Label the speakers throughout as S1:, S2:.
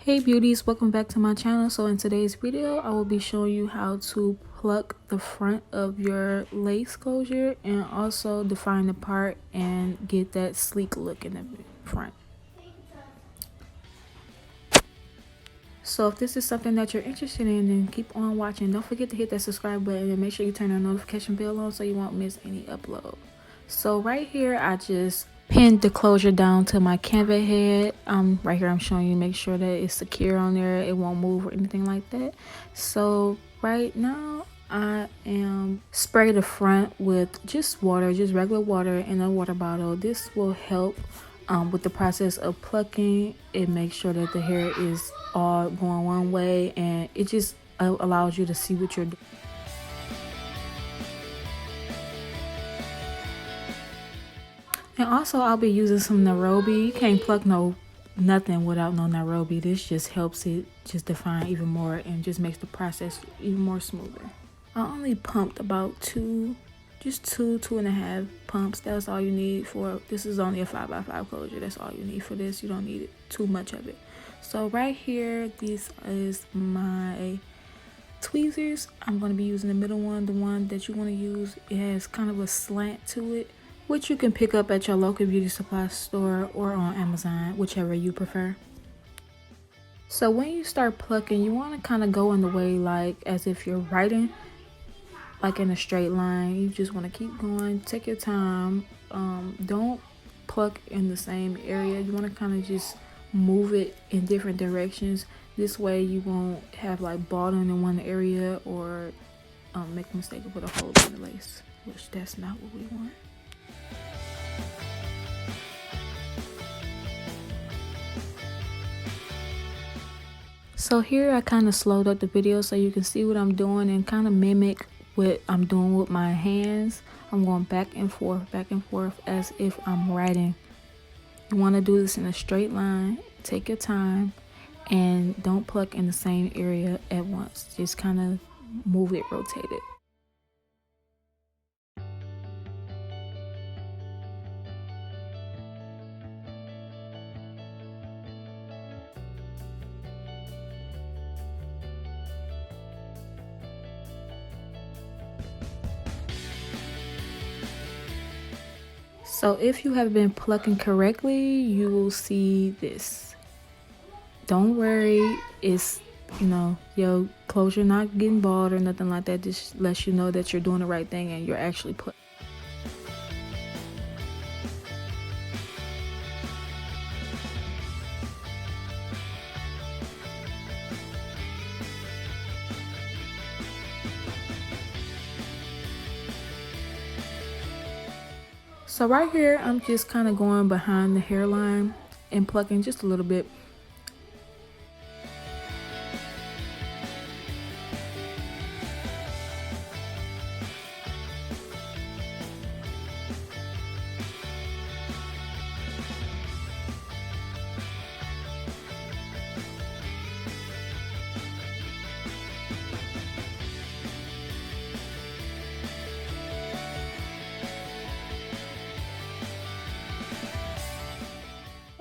S1: Hey beauties, welcome back to my channel. So in today's video I will be showing you how to pluck the front of your lace closure and also define the part and get that sleek look in the front. So if this is something that you're interested in, then keep on watching. Don't forget to hit that subscribe button and make sure you turn the notification bell on so you won't miss any upload. So right here I just pinned the closure down to my canvas head. Right here I'm showing you, make sure that it's secure on there, it won't move or anything like that. So right now I am spray the front with just water, just regular water in a water bottle. This will help with the process of plucking. It makes sure that the hair is all going one way, and it just allows you to see what you're doing. And also I'll be using some Nairobi. You can't pluck nothing without no Nairobi. This just helps it just define even more and just makes the process even more smoother. I only pumped about two and a half pumps. That's all you need for this. Is only a 5x5 closure. That's all you need for this. You don't need too much of it. So right here, this is my tweezers. I'm going to be using the middle one, the one that you want to use. It has kind of a slant to it, which you can pick up at your local beauty supply store or on Amazon, whichever you prefer. So when you start plucking, you want to kind of go in the way like as if you're writing, like in a straight line. You just want to keep going, take your time. Don't pluck in the same area. You want to kind of just move it in different directions. This way you won't have like balding in one area or make a mistake and put a hole in the lace, which that's not what we want. So here I kind of slowed up the video so you can see what I'm doing and kind of mimic what I'm doing with my hands. I'm going back and forth as if I'm writing. You want to do this in a straight line. Take your time and don't pluck in the same area at once. Just kind of move it, rotate it. So if you have been plucking correctly, you will see this. Don't worry, it's, your closure not getting bald or nothing like that. Just lets you know that you're doing the right thing and you're actually plucking. So right here, I'm just kind of going behind the hairline and plucking just a little bit.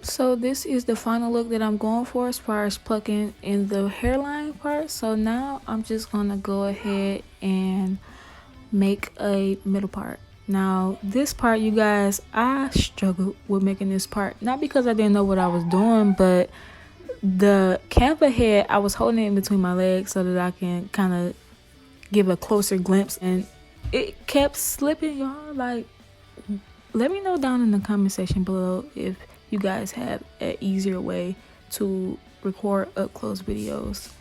S1: So this is the final look that I'm going for as far as plucking in the hairline part. So now I'm just gonna go ahead and make a middle part. Now this part, you guys, I struggled with making this part, not because I didn't know what I was doing, but the canvas head, I was holding it in between my legs so that I can kind of give a closer glimpse, and it kept slipping, y'all. Like, let me know down in the comment section below if you guys have an easier way to record up close videos.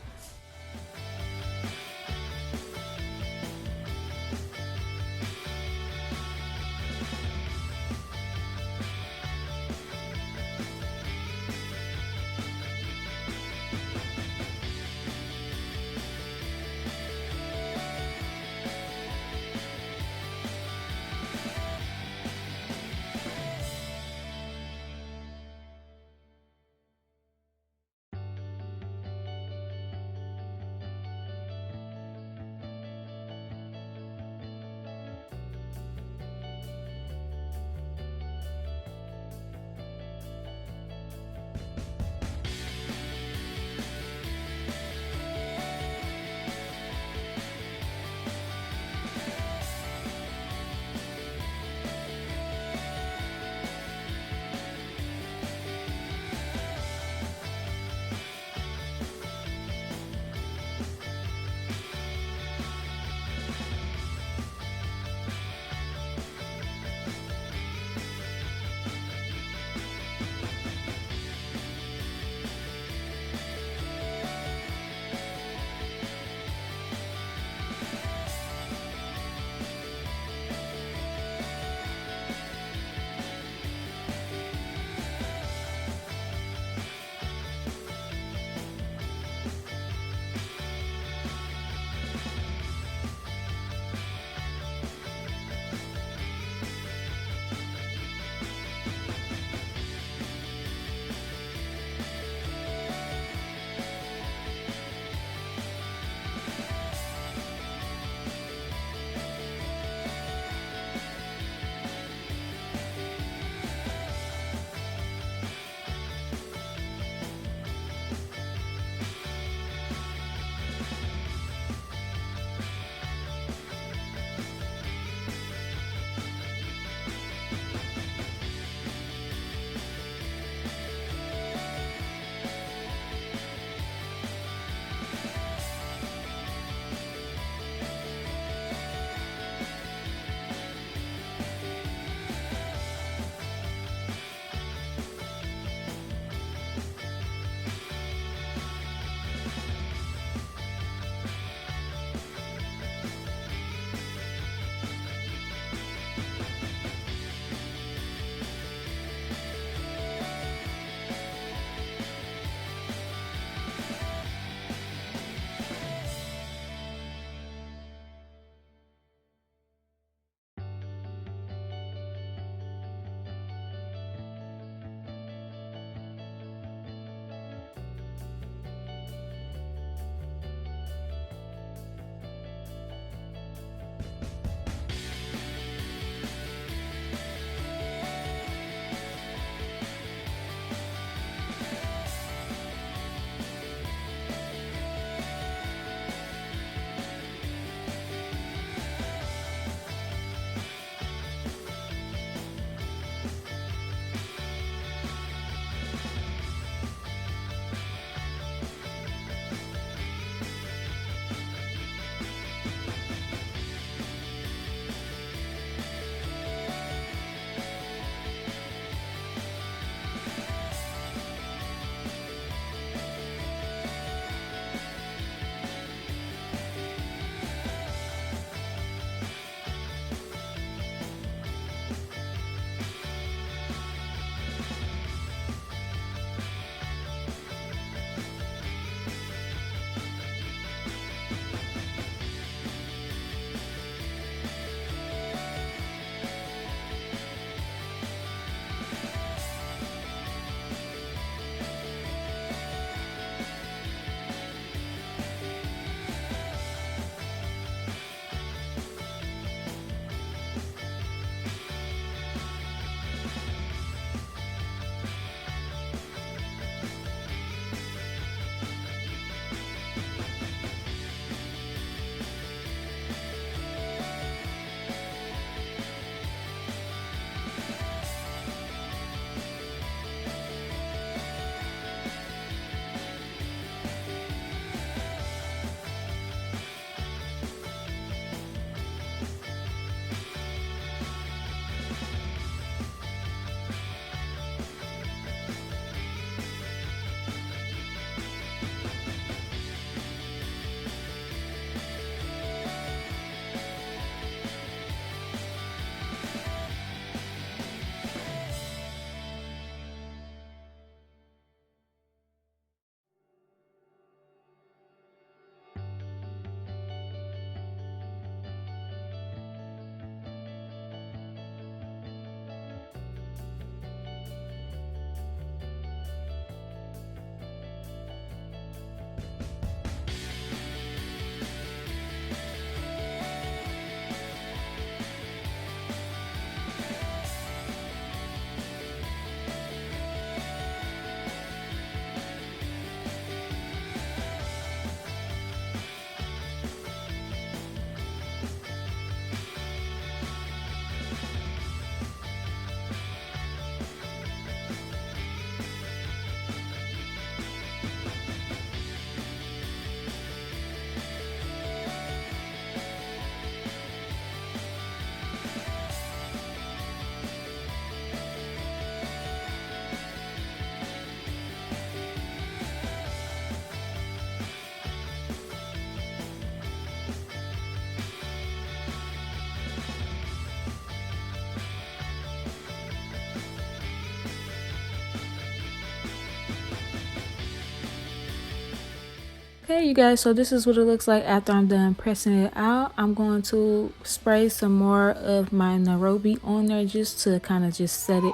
S1: Okay, you guys, so this is what it looks like after I'm done pressing it out. I'm going to spray some more of my Nairobi on there just to kind of just set it.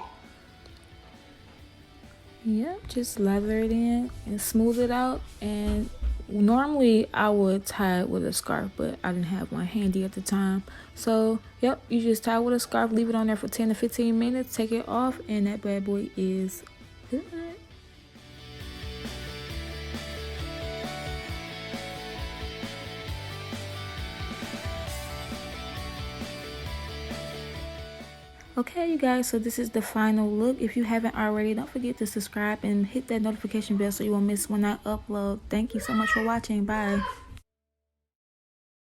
S1: Yep, just lather it in and smooth it out. And normally I would tie it with a scarf, but I didn't have one handy at the time. So yep, you just tie it with a scarf, leave it on there for 10 to 15 minutes, take it off, and that bad boy is good. Okay, you guys, so this is the final look. If you haven't already, don't forget to subscribe and hit that notification bell so you won't miss when I upload. Thank you so much for watching. Bye.